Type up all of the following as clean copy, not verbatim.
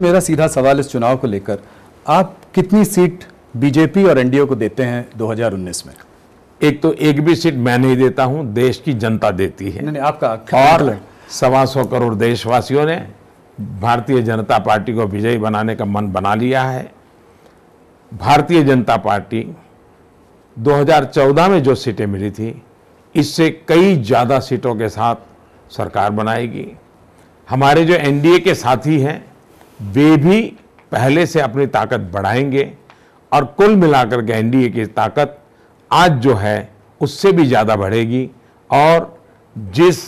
मेरा सीधा सवाल इस चुनाव को लेकर, आप कितनी सीट बीजेपी और एनडीए को देते हैं 2019 में? एक तो एक भी सीट मैं नहीं देता हूं, देश की जनता देती है। नहीं, आपका और 125 करोड़ देशवासियों ने भारतीय जनता पार्टी को विजयी बनाने का मन बना लिया है। भारतीय जनता पार्टी 2014 में जो सीटें मिली थी, इससे कई ज़्यादा सीटों के साथ सरकार बनाएगी। हमारे जो एनडीए के साथी हैं वे भी पहले से अपनी ताकत बढ़ाएंगे और कुल मिलाकर के एनडीए की ताकत आज जो है उससे भी ज़्यादा बढ़ेगी। और जिस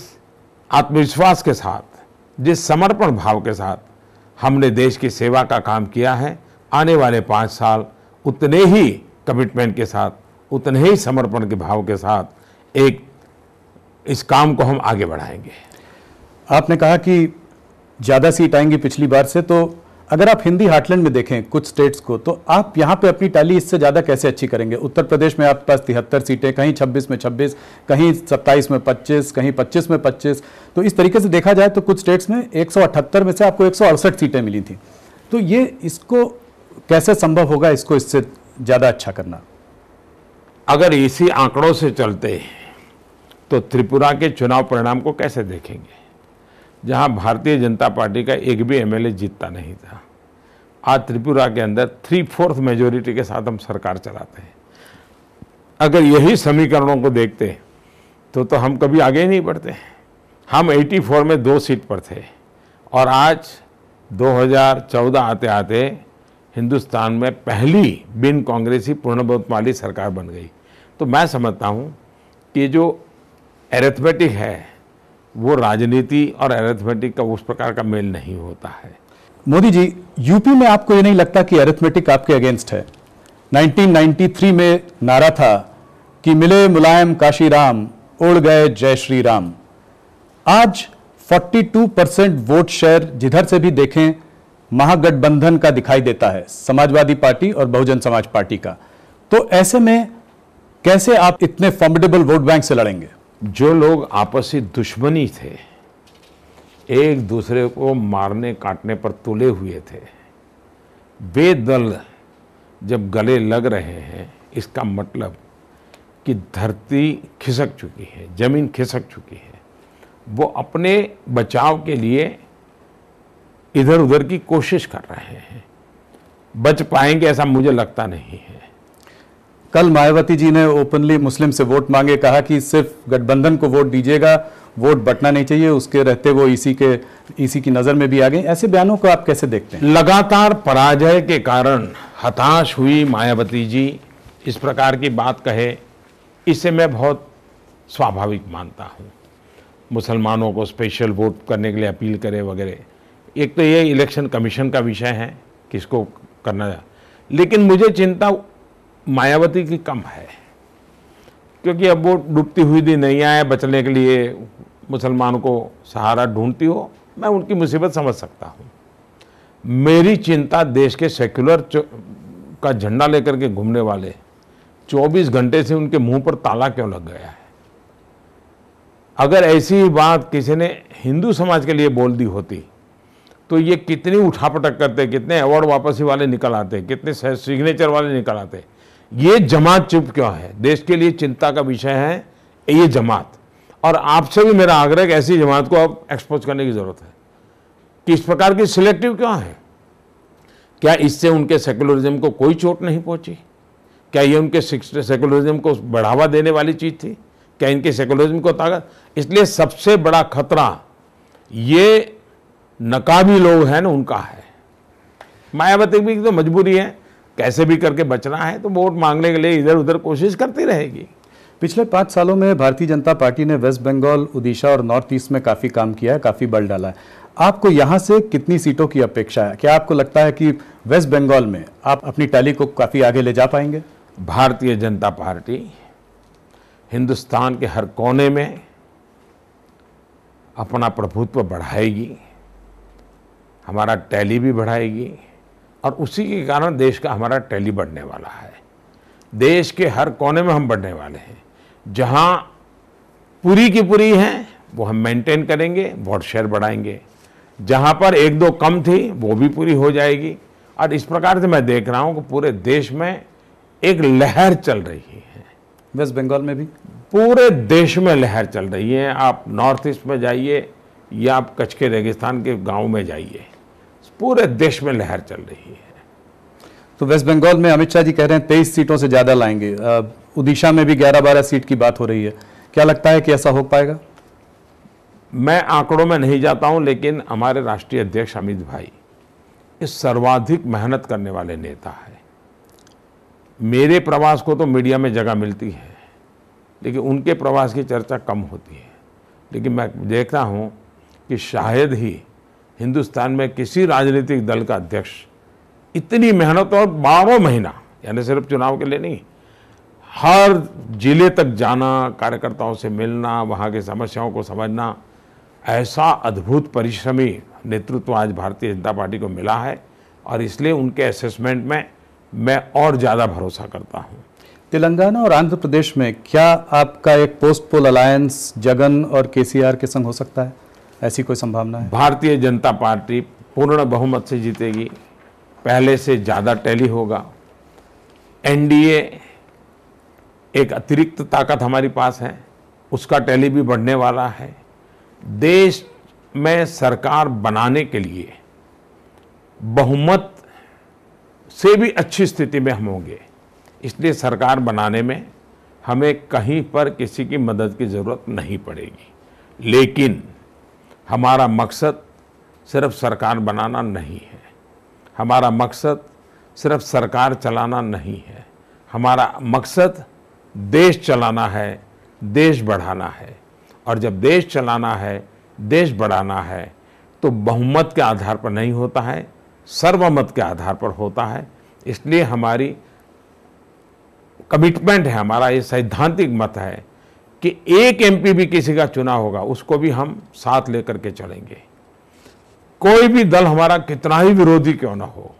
आत्मविश्वास के साथ, जिस समर्पण भाव के साथ हमने देश की सेवा का काम किया है, आने वाले 5 साल उतने ही कमिटमेंट के साथ, उतने ही समर्पण के भाव के साथ इस काम को हम आगे बढ़ाएंगे। आपने कहा कि ज़्यादा सीट आएंगी पिछली बार से, तो अगर आप हिंदी हार्टलैंड में देखें कुछ स्टेट्स को, तो आप यहाँ पे अपनी टैली इससे ज़्यादा कैसे अच्छी करेंगे? उत्तर प्रदेश में आपके पास 73 सीटें, कहीं 26 में 26, कहीं 27 में 25, कहीं 25 में 25। तो इस तरीके से देखा जाए तो कुछ स्टेट्स में 178 में से आपको 168 सीटें मिली थी। तो ये इसको कैसे संभव होगा, इसको इससे ज़्यादा अच्छा करना? अगर इसी आंकड़ों से चलते तो त्रिपुरा के चुनाव परिणाम को कैसे देखेंगे, जहां भारतीय जनता पार्टी का एक भी एमएलए जीतता नहीं था। आज त्रिपुरा के अंदर 3/4 मेजोरिटी के साथ हम सरकार चलाते हैं। अगर यही समीकरणों को देखते तो हम कभी आगे ही नहीं बढ़ते। हम 84 में 2 सीट पर थे और आज 2014 आते आते हिंदुस्तान में पहली बिन कांग्रेसी पूर्ण बहुमत वाली सरकार बन गई। तो मैं समझता हूँ कि जो एरिथमेटिक है वो राजनीति और एरिथमेटिक का उस प्रकार का मेल नहीं होता है। मोदी जी, यूपी में आपको ये नहीं लगता कि एरिथमेटिक आपके अगेंस्ट है? 1993 में नारा था कि मिले मुलायम काशीराम, उड़ गए जय श्री राम। आज 42% वोट शेयर जिधर से भी देखें महागठबंधन का दिखाई देता है, समाजवादी पार्टी और बहुजन समाज पार्टी का। तो ऐसे में कैसे आप इतने फॉर्मिडेबल वोट बैंक से लड़ेंगे? जो लोग आपसी दुश्मनी थे, एक दूसरे को मारने काटने पर तुले हुए थे, वे दल जब गले लग रहे हैं, इसका मतलब कि धरती खिसक चुकी है, जमीन खिसक चुकी है। वो अपने बचाव के लिए इधर उधर की कोशिश कर रहे हैं। बच पाएंगे ऐसा मुझे लगता नहीं है। कल मायावती जी ने ओपनली मुस्लिम से वोट मांगे, कहा कि सिर्फ गठबंधन को वोट दीजिएगा, वोट बंटना नहीं चाहिए। उसके रहते वो ईसी की नज़र में भी आ गई। ऐसे बयानों को आप कैसे देखते हैं? लगातार पराजय के कारण हताश हुई मायावती जी इस प्रकार की बात कहे, इसे मैं बहुत स्वाभाविक मानता हूँ। मुसलमानों को स्पेशल वोट करने के लिए अपील करे वगैरह, एक तो ये इलेक्शन कमीशन का विषय है किसको करना है। लेकिन मुझे चिंता मायावती की कम है, क्योंकि अब वो डूबती हुई दी नैया है, बचने के लिए मुसलमानों को सहारा ढूंढती हो। मैं उनकी मुसीबत समझ सकता हूँ। मेरी चिंता देश के सेक्युलर का झंडा लेकर के घूमने वाले 24 घंटे से उनके मुंह पर ताला क्यों लग गया है। अगर ऐसी बात किसी ने हिंदू समाज के लिए बोल दी होती तो ये कितनी उठापटक करते, कितने अवार्ड वापसी वाले निकल आते, कितने सिग्नेचर वाले निकल आते। ये जमात चुप क्यों है? देश के लिए चिंता का विषय है ये जमात। और आपसे भी मेरा आग्रह है कि ऐसी जमात को अब एक्सपोज करने की जरूरत है कि इस प्रकार की सिलेक्टिव क्यों है। क्या इससे उनके सेकुलरिज्म को कोई चोट नहीं पहुंची? क्या ये उनके सेकुलरिज्म को बढ़ावा देने वाली चीज थी? क्या इनके सेकुलरिज्म को ताकत? इसलिए सबसे बड़ा खतरा ये नकाबी लोग हैं ना, उनका है। मायावती भी तो मजबूरी है, कैसे भी करके बचना है, तो वोट मांगने के लिए इधर उधर कोशिश करती रहेगी। पिछले 5 सालों में भारतीय जनता पार्टी ने वेस्ट बंगाल, उड़ीसा और नॉर्थ ईस्ट में काफ़ी काम किया है, काफ़ी बल डाला है। आपको यहाँ से कितनी सीटों की अपेक्षा है? क्या आपको लगता है कि वेस्ट बंगाल में आप अपनी टैली को काफ़ी आगे ले जा पाएंगे? भारतीय जनता पार्टी हिंदुस्तान के हर कोने में अपना प्रभुत्व बढ़ाएगी, हमारा टैली भी बढ़ाएगी और उसी के कारण देश का हमारा टैली बढ़ने वाला है। देश के हर कोने में हम बढ़ने वाले हैं। जहां पूरी की पूरी हैं वो हम मेंटेन करेंगे, वोट शेयर बढ़ाएंगे। जहां पर एक दो कम थी वो भी पूरी हो जाएगी। और इस प्रकार से मैं देख रहा हूं कि पूरे देश में एक लहर चल रही है। वेस्ट बंगाल में भी पूरे देश में लहर चल रही है। आप नॉर्थ ईस्ट में जाइए या आप कच्छ के रेगिस्तान के गांव में जाइए, पूरे देश में लहर चल रही है। तो वेस्ट बंगाल में अमित शाह जी कह रहे हैं 23 सीटों से ज्यादा लाएंगे। उड़ीसा में भी 11-12 सीट की बात हो रही है। क्या लगता है कि ऐसा हो पाएगा? मैं आंकड़ों में नहीं जाता हूं, लेकिन हमारे राष्ट्रीय अध्यक्ष अमित भाई इस सर्वाधिक मेहनत करने वाले नेता है। मेरे प्रवास को तो मीडिया में जगह मिलती है, लेकिन उनके प्रवास की चर्चा कम होती है। लेकिन मैं देखता हूं कि शायद ही हिंदुस्तान में किसी राजनीतिक दल का अध्यक्ष इतनी मेहनत और 12 महीना, यानी सिर्फ चुनाव के लिए नहीं, हर जिले तक जाना, कार्यकर्ताओं से मिलना, वहाँ की समस्याओं को समझना, ऐसा अद्भुत परिश्रमी नेतृत्व आज भारतीय जनता पार्टी को मिला है। और इसलिए उनके असेसमेंट में मैं और ज़्यादा भरोसा करता हूँ। तेलंगाना और आंध्र प्रदेश में क्या आपका एक पोस्ट पोल अलायंस जगन और केसीआर के संग हो सकता है? ऐसी कोई संभावना है? भारतीय जनता पार्टी पूर्ण बहुमत से जीतेगी, पहले से ज़्यादा टैली होगा। एनडीए एक अतिरिक्त ताकत हमारी पास है, उसका टैली भी बढ़ने वाला है। देश में सरकार बनाने के लिए बहुमत से भी अच्छी स्थिति में हम होंगे। इसलिए सरकार बनाने में हमें कहीं पर किसी की मदद की ज़रूरत नहीं पड़ेगी। लेकिन हमारा मकसद सिर्फ सरकार बनाना नहीं है, हमारा मकसद सिर्फ सरकार चलाना नहीं है, हमारा मकसद देश चलाना है, देश बढ़ाना है। और जब देश चलाना है, देश बढ़ाना है, तो बहुमत के आधार पर नहीं होता है, सर्वमत के आधार पर होता है। इसलिए हमारी कमिटमेंट है, हमारा ये सैद्धांतिक मत है कि एक एमपी भी किसी का चुना होगा उसको भी हम साथ लेकर के चलेंगे। कोई भी दल हमारा कितना ही विरोधी क्यों ना हो,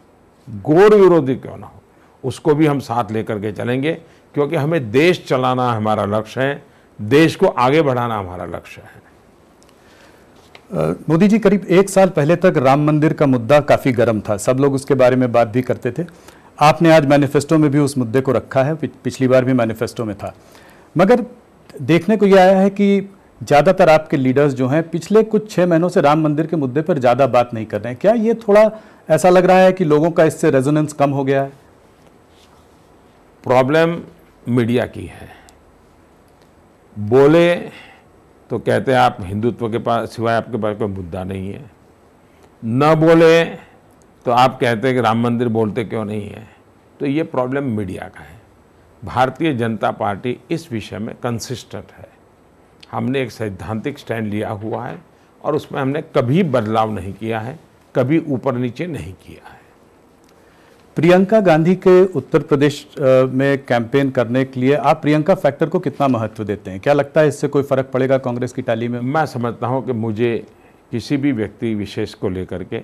घोर विरोधी क्यों ना हो, उसको भी हम साथ लेकर के चलेंगे, क्योंकि हमें देश चलाना हमारा लक्ष्य है, देश को आगे बढ़ाना हमारा लक्ष्य है। मोदी जी, करीब 1 साल पहले तक राम मंदिर का मुद्दा काफी गर्म था, सब लोग उसके बारे में बात भी करते थे। आपने आज मैनिफेस्टो में भी उस मुद्दे को रखा है, पिछली बार भी मैनिफेस्टो में था। मगर देखने को यह आया है कि ज़्यादातर आपके लीडर्स जो हैं पिछले कुछ 6 महीनों से राम मंदिर के मुद्दे पर ज़्यादा बात नहीं कर रहे हैं। क्या ये थोड़ा ऐसा लग रहा है कि लोगों का इससे रेजोनेंस कम हो गया है? प्रॉब्लम मीडिया की है। बोले तो कहते हैं आप हिंदुत्व के पास सिवाय आपके पास कोई मुद्दा नहीं है, न बोले तो आप कहते हैं कि राम मंदिर बोलते क्यों नहीं है। तो ये प्रॉब्लम मीडिया का है। भारतीय जनता पार्टी इस विषय में कंसिस्टेंट है। हमने एक सैद्धांतिक स्टैंड लिया हुआ है और उसमें हमने कभी बदलाव नहीं किया है, कभी ऊपर नीचे नहीं किया है। प्रियंका गांधी के उत्तर प्रदेश में कैंपेन करने के लिए आप प्रियंका फैक्टर को कितना महत्व देते हैं? क्या लगता है इससे कोई फर्क पड़ेगा कांग्रेस की टैली में? मैं समझता हूं कि मुझे किसी भी व्यक्ति विशेष को लेकर के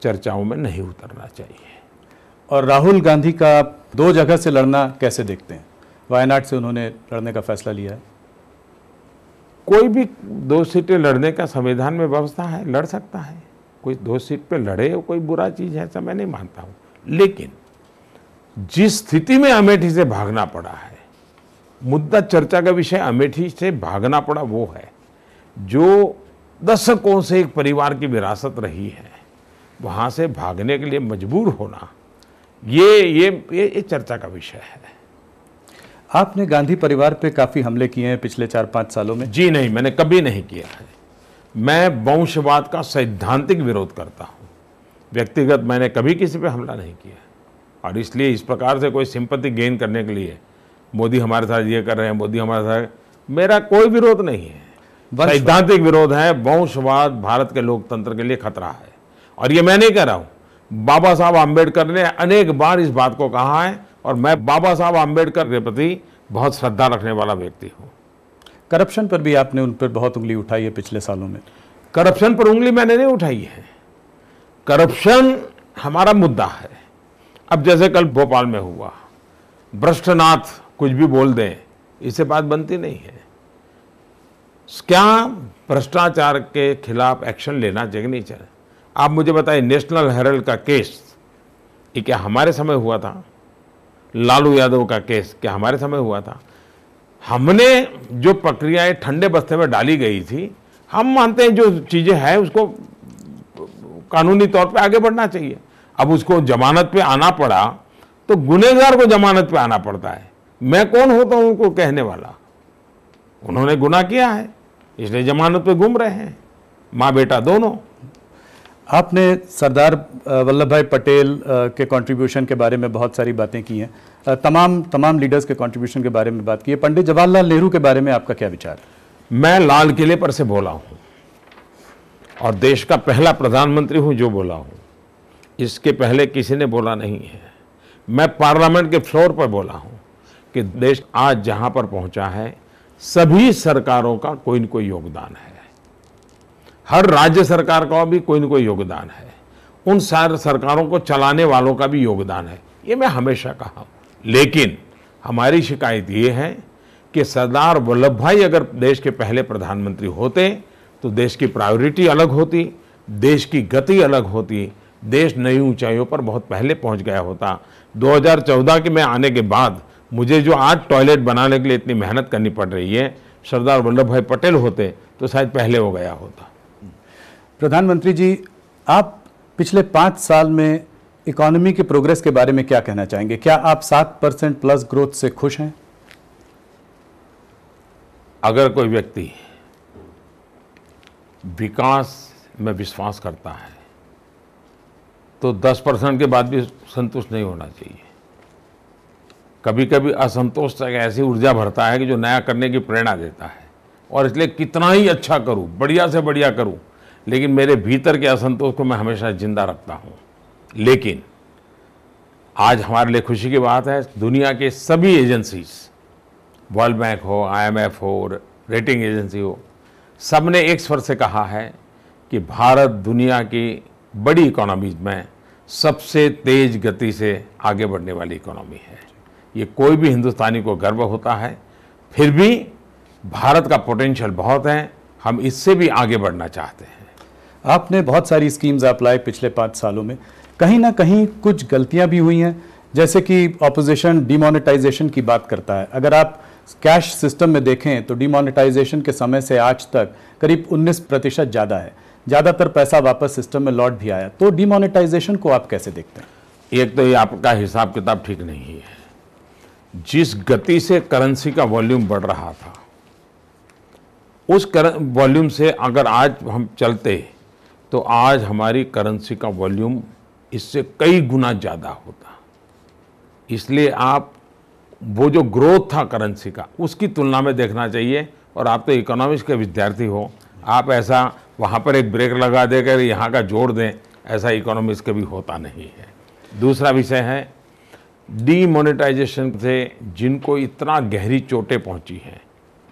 चर्चाओं में नहीं उतरना चाहिए। और राहुल गांधी का 2 जगह से लड़ना कैसे देखते हैं? वायनाड से उन्होंने लड़ने का फैसला लिया है। कोई भी 2 सीटें लड़ने का संविधान में व्यवस्था है, लड़ सकता है। कोई 2 सीट पे लड़े कोई बुरा चीज़ है, ऐसा मैं नहीं मानता हूँ। लेकिन जिस स्थिति में अमेठी से भागना पड़ा है, मुद्दा चर्चा का विषय अमेठी से भागना पड़ा वो है जो दशकों से एक परिवार की विरासत रही है। वहाँ से भागने के लिए मजबूर होना ये चर्चा का विषय है। आपने गांधी परिवार पे काफ़ी हमले किए हैं पिछले 4-5 सालों में। जी नहीं, मैंने कभी नहीं किया है। मैं वंशवाद का सैद्धांतिक विरोध करता हूँ। व्यक्तिगत मैंने कभी किसी पे हमला नहीं किया। और इसलिए इस प्रकार से कोई सिंपैथी गेन करने के लिए मोदी हमारे साथ ये कर रहे हैं, मोदी हमारे साथ, मेरा कोई विरोध नहीं है। सैद्धांतिक विरोध है। वंशवाद भारत के लोकतंत्र के लिए खतरा है। और ये मैं नहीं कह रहा हूँ, बाबा साहब आम्बेडकर ने अनेक बार इस बात को कहा है और मैं बाबा साहब आम्बेडकर के प्रति बहुत श्रद्धा रखने वाला व्यक्ति हूँ। करप्शन पर भी आपने उन पर बहुत उंगली उठाई है पिछले सालों में। करप्शन पर उंगली मैंने नहीं उठाई है। करप्शन हमारा मुद्दा है। अब जैसे कल भोपाल में हुआ, भ्रष्टनाथ कुछ भी बोल दें, इससे बात बनती नहीं है। क्या भ्रष्टाचार के खिलाफ एक्शन लेना चाहिए नहीं चाहिए? आप मुझे बताइए, नेशनल हेराल्ड का केस ये क्या हमारे समय हुआ था? लालू यादव का केस क्या हमारे समय हुआ था? हमने जो प्रक्रियाएं ठंडे बस्ते में डाली गई थी, हम मानते हैं जो चीजें हैं उसको कानूनी तौर पे आगे बढ़ना चाहिए। अब उसको जमानत पे आना पड़ा तो गुनहगार को जमानत पे आना पड़ता है। मैं कौन होता हूं उनको कहने वाला? उन्होंने गुनाह किया है इसलिए जमानत पे घूम रहे हैं, माँ बेटा दोनों। आपने सरदार वल्लभ भाई पटेल के कंट्रीब्यूशन के बारे में बहुत सारी बातें की हैं, तमाम लीडर्स के कंट्रीब्यूशन के बारे में बात की है। पंडित जवाहरलाल नेहरू के बारे में आपका क्या विचार है? मैं लाल किले पर से बोला हूं और देश का पहला प्रधानमंत्री हूं जो बोला हूं, इसके पहले किसी ने बोला नहीं है। मैं पार्लियामेंट के फ्लोर पर बोला हूं कि देश आज जहां पर पहुंचा है सभी सरकारों का कोई न कोई योगदान है, हर राज्य सरकार का भी कोई न कोई योगदान है, उन सारे सरकारों को चलाने वालों का भी योगदान है, ये मैं हमेशा कहा हूं। लेकिन हमारी शिकायत ये है कि सरदार वल्लभ भाई अगर देश के पहले प्रधानमंत्री होते तो देश की प्रायोरिटी अलग होती, देश की गति अलग होती, देश नई ऊंचाइयों पर बहुत पहले पहुंच गया होता। 2014 के में आने के बाद मुझे जो आज टॉयलेट बनाने के लिए इतनी मेहनत करनी पड़ रही है, सरदार वल्लभ भाई पटेल होते तो शायद पहले हो गया होता। प्रधानमंत्री जी, आप पिछले 5 साल में इकोनॉमी के प्रोग्रेस के बारे में क्या कहना चाहेंगे? क्या आप 7% प्लस ग्रोथ से खुश हैं? अगर कोई व्यक्ति विकास में विश्वास करता है तो 10% के बाद भी संतुष्ट नहीं होना चाहिए। कभी कभी असंतोष तक ऐसी ऊर्जा भरता है कि जो नया करने की प्रेरणा देता है, और इसलिए कितना ही अच्छा करूं, बढ़िया से बढ़िया करूं, लेकिन मेरे भीतर के असंतोष को मैं हमेशा जिंदा रखता हूं। लेकिन आज हमारे लिए खुशी की बात है, दुनिया के सभी एजेंसीज, वर्ल्ड बैंक हो, IMF हो, रेटिंग एजेंसी हो, सब ने एक स्वर से कहा है कि भारत दुनिया की बड़ी इकोनॉमीज में सबसे तेज गति से आगे बढ़ने वाली इकोनॉमी है। ये कोई भी हिंदुस्तानी को गर्व होता है। फिर भी भारत का पोटेंशियल बहुत है, हम इससे भी आगे बढ़ना चाहते हैं। आपने बहुत सारी स्कीम्स अप्लाई पिछले 5 सालों में, कहीं ना कहीं कुछ गलतियां भी हुई हैं, जैसे कि ऑपोजिशन डिमोनेटाइजेशन की बात करता है। अगर आप कैश सिस्टम में देखें तो डिमोनेटाइजेशन के समय से आज तक करीब 19% ज़्यादा है, ज़्यादातर पैसा वापस सिस्टम में लौट भी आया। तो डिमोनेटाइजेशन को आप कैसे देखते हैं? एक तो ये आपका हिसाब किताब ठीक नहीं है। जिस गति से करेंसी का वॉल्यूम बढ़ रहा था, उस वॉल्यूम से अगर आज हम चलते तो आज हमारी करेंसी का वॉल्यूम इससे कई गुना ज़्यादा होता। इसलिए आप वो जो ग्रोथ था करेंसी का, उसकी तुलना में देखना चाहिए। और आप तो इकोनॉमिक्स के विद्यार्थी हो, आप ऐसा वहाँ पर एक ब्रेक लगा देकर यहाँ का जोड़ दें, ऐसा इकोनॉमिक्स कभी होता नहीं है। दूसरा विषय है डीमोनेटाइजेशन से जिनको इतना गहरी चोटें पहुँची हैं,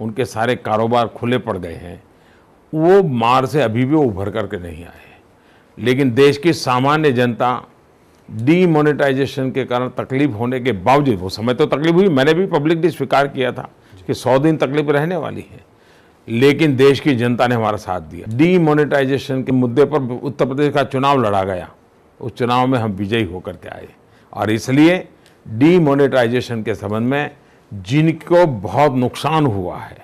उनके सारे कारोबार खुले पड़ गए हैं, वो मार से अभी भी उभर करके नहीं आए। लेकिन देश की सामान्य जनता डीमोनेटाइजेशन के कारण तकलीफ होने के बावजूद, वो समय तो तकलीफ हुई, मैंने भी पब्लिकली स्वीकार किया था कि 100 दिन तकलीफ रहने वाली है, लेकिन देश की जनता ने हमारा साथ दिया। डीमोनेटाइजेशन के मुद्दे पर उत्तर प्रदेश का चुनाव लड़ा गया, उस चुनाव में हम विजयी होकर के आए। और इसलिए डीमोनेटाइजेशन के संबंध में जिनको बहुत नुकसान हुआ है,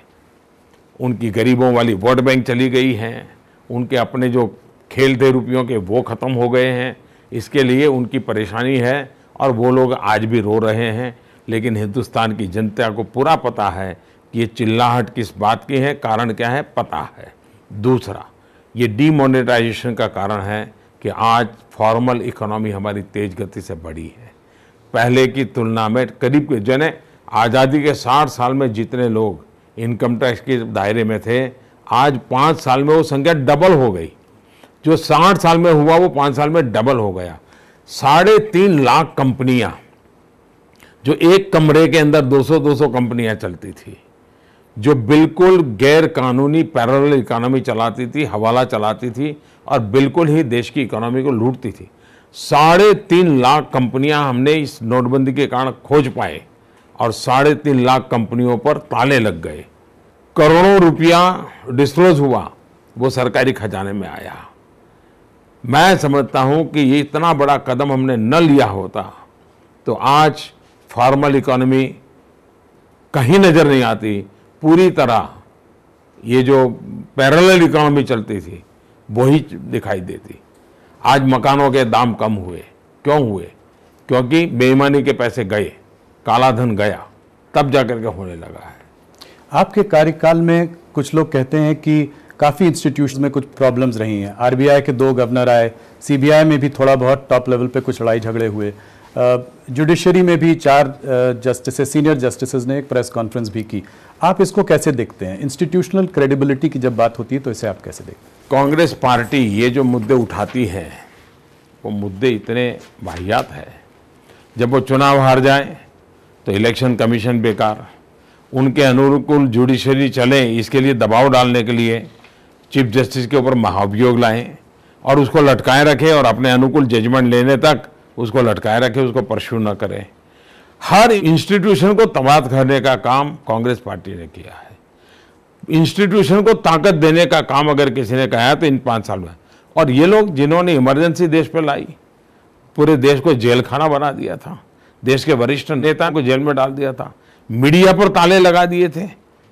उनकी गरीबों वाली वोट बैंक चली गई हैं, उनके अपने जो खेल थे रुपयों के वो ख़त्म हो गए हैं, इसके लिए उनकी परेशानी है और वो लोग आज भी रो रहे हैं। लेकिन हिंदुस्तान की जनता को पूरा पता है कि ये चिल्लाहट किस बात की है, कारण क्या है, पता है। दूसरा, ये डीमोनेटाइजेशन का कारण है कि आज फॉर्मल इकोनॉमी हमारी तेज गति से बढ़ी है। पहले की तुलना में करीब जने आज़ादी के 60 साल में जितने लोग इनकम टैक्स के दायरे में थे, आज 5 साल में वो संख्या डबल हो गई। जो 60 साल में हुआ वो 5 साल में डबल हो गया। 3.5 लाख कंपनियां, जो एक कमरे के अंदर 200-200 कंपनियां चलती थी, जो बिल्कुल गैर कानूनी पैरेलल इकोनॉमी चलाती थी, हवाला चलाती थी और बिल्कुल ही देश की इकोनॉमी को लूटती थी। 3.5 लाख कंपनियां हमने इस नोटबंदी के कारण खोज पाए और 3.5 लाख कंपनियों पर ताले लग गए। करोड़ों रुपया डिस्क्लोज हुआ, वो सरकारी खजाने में आया। मैं समझता हूं कि ये इतना बड़ा कदम हमने न लिया होता तो आज फॉर्मल इकोनॉमी कहीं नजर नहीं आती, पूरी तरह ये जो पैरेलल इकोनॉमी चलती थी वही दिखाई देती। आज मकानों के दाम कम हुए, क्यों हुए? क्योंकि बेईमानी के पैसे गए, काला धन गया, तब जाकर के होने लगा है। आपके कार्यकाल में कुछ लोग कहते हैं कि काफ़ी इंस्टीट्यूशन में कुछ प्रॉब्लम्स रही हैं। आरबीआई के 2 गवर्नर आए, सीबीआई में भी थोड़ा बहुत टॉप लेवल पे कुछ लड़ाई झगड़े हुए, जुडिशरी में भी 4 जस्टिसेस, सीनियर जस्टिसेस ने एक प्रेस कॉन्फ्रेंस भी की। आप इसको कैसे देखते हैं? इंस्टीट्यूशनल क्रेडिबिलिटी की जब बात होती है तो इसे आप कैसे देखते हैं? कांग्रेस पार्टी ये जो मुद्दे उठाती है वो मुद्दे इतने वाहियात है। जब वो चुनाव हार जाए तो इलेक्शन कमीशन बेकार, उनके अनुकूल जुडिशरी चले इसके लिए दबाव डालने के लिए चीफ जस्टिस के ऊपर महाभियोग लाएं और उसको लटकाए रखें और अपने अनुकूल जजमेंट लेने तक उसको लटकाए रखें, उसको परस्यू न करें। हर इंस्टीट्यूशन को तबाह करने का काम कांग्रेस पार्टी ने किया है। इंस्टीट्यूशन को ताकत देने का काम अगर किसी ने कहा तो इन 5 साल में, और ये लोग जिन्होंने इमरजेंसी देश पर लाई, पूरे देश को जेल खाना बना दिया था, देश के वरिष्ठ नेता को जेल में डाल दिया था, मीडिया पर ताले लगा दिए थे,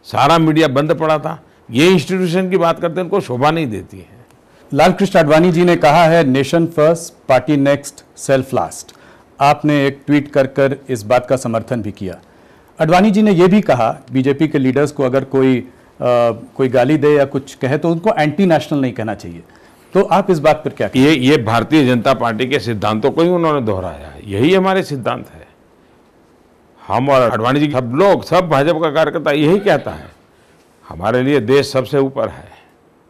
सारा मीडिया बंद पड़ा था। ये इंस्टीट्यूशन की बात करते हैं, उनको शोभा नहीं देती है। लाल कृष्ण आडवाणी जी ने कहा है nation first, party next, self last. आपने एक ट्वीट कर इस बात का समर्थन भी किया। आडवाणी जी ने यह भी कहा बीजेपी के लीडर्स को अगर कोई गाली दे या कुछ कहे तो उनको एंटी नेशनल नहीं कहना चाहिए। तो आप इस बात पर क्या कहें? ये भारतीय जनता पार्टी के सिद्धांतों को ही उन्होंने दोहराया है। यही हमारे सिद्धांत है। हम और आडवाणी जी, सब लोग, सब भाजपा का कार्यकर्ता यही कहता है हमारे लिए देश सबसे ऊपर है,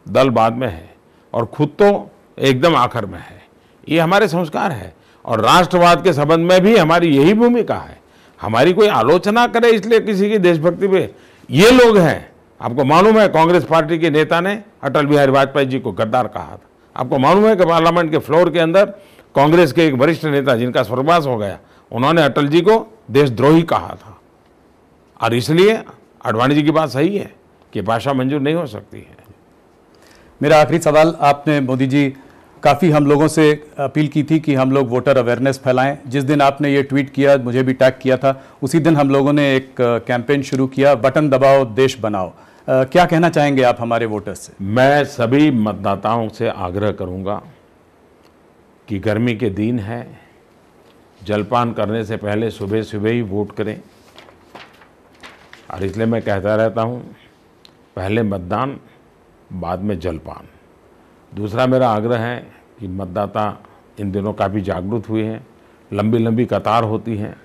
दल बाद में है और खुद तो एकदम आखिर में है। ये हमारे संस्कार है और राष्ट्रवाद के संबंध में भी हमारी यही भूमिका है। हमारी कोई आलोचना करे इसलिए किसी की देशभक्ति पे, ये लोग हैं। आपको मालूम है कांग्रेस पार्टी के नेता ने अटल बिहारी वाजपेयी जी को गद्दार कहा था। आपको मालूम है कि पार्लियामेंट के फ्लोर के अंदर कांग्रेस के एक वरिष्ठ नेता जिनका स्वर्गवास हो गया, उन्होंने अटल जी को देशद्रोही कहा था। और इसलिए आडवाणी जी की बात सही है कि भाषा मंजूर नहीं हो सकती है। मेरा आखिरी सवाल, आपने मोदी जी काफ़ी हम लोगों से अपील की थी कि हम लोग वोटर अवेयरनेस फैलाएं। जिस दिन आपने ये ट्वीट किया, मुझे भी टैग किया था, उसी दिन हम लोगों ने एक कैंपेन शुरू किया, बटन दबाओ देश बनाओ। क्या कहना चाहेंगे आप हमारे वोटर्स से? मैं सभी मतदाताओं से आग्रह करूंगा कि गर्मी के दिन है, जलपान करने से पहले सुबह सुबह ही वोट करें। और इसलिए मैं कहता रहता हूं, पहले मतदान बाद में जलपान। दूसरा मेरा आग्रह है कि मतदाता इन दिनों काफ़ी जागरूक हुए हैं, लंबी लंबी कतार होती हैं,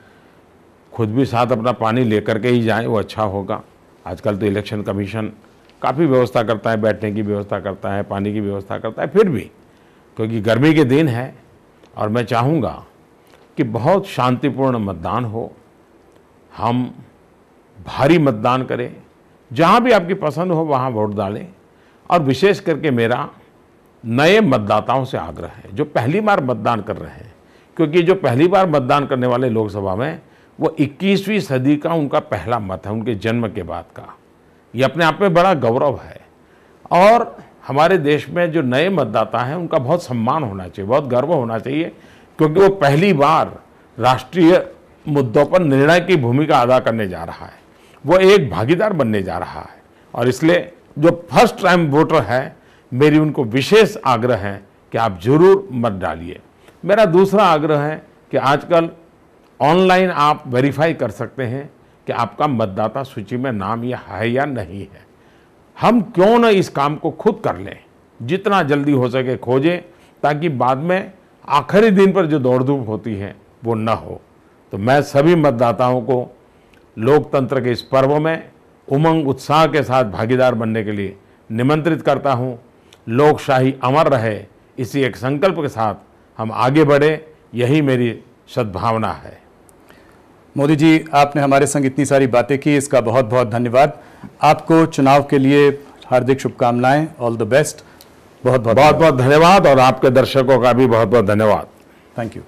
खुद भी साथ अपना पानी लेकर के ही जाएं, वो अच्छा होगा। आजकल तो इलेक्शन कमीशन काफ़ी व्यवस्था करता है, बैठने की व्यवस्था करता है, पानी की व्यवस्था करता है, फिर भी क्योंकि गर्मी के दिन है और मैं चाहूँगा कि बहुत शांतिपूर्ण मतदान हो, हम भारी मतदान करें, जहाँ भी आपकी पसंद हो वहाँ वोट डालें। और विशेष करके मेरा नए मतदाताओं से आग्रह है जो पहली बार मतदान कर रहे हैं, क्योंकि जो पहली बार मतदान करने वाले लोकसभा में वो 21वीं सदी का उनका पहला मत है, उनके जन्म के बाद का। ये अपने आप में बड़ा गौरव है और हमारे देश में जो नए मतदाता हैं उनका बहुत सम्मान होना चाहिए, बहुत गर्व होना चाहिए, क्योंकि वो पहली बार राष्ट्रीय मुद्दों पर निर्णय की भूमिका अदा करने जा रहा है, वो एक भागीदार बनने जा रहा है। और इसलिए जो फर्स्ट टाइम वोटर है, मेरी उनको विशेष आग्रह है कि आप जरूर मत डालिए। मेरा दूसरा आग्रह है कि आजकल ऑनलाइन आप वेरीफाई कर सकते हैं कि आपका मतदाता सूची में नाम यह है या नहीं है। हम क्यों न इस काम को खुद कर लें, जितना जल्दी हो सके खोजें, ताकि बाद में आखिरी दिन पर जो दौड़ धूप होती है वो न हो। तो मैं सभी मतदाताओं को लोकतंत्र के इस पर्व में उमंग उत्साह के साथ भागीदार बनने के लिए निमंत्रित करता हूं। लोकशाही अमर रहे, इसी एक संकल्प के साथ हम आगे बढ़े, यही मेरी सद्भावना है। मोदी जी, आपने हमारे संग इतनी सारी बातें की, इसका बहुत बहुत धन्यवाद। आपको चुनाव के लिए हार्दिक शुभकामनाएं, ऑल द बेस्ट। बहुत बहुत धन्यवाद और आपके दर्शकों का भी बहुत बहुत धन्यवाद। Thank you.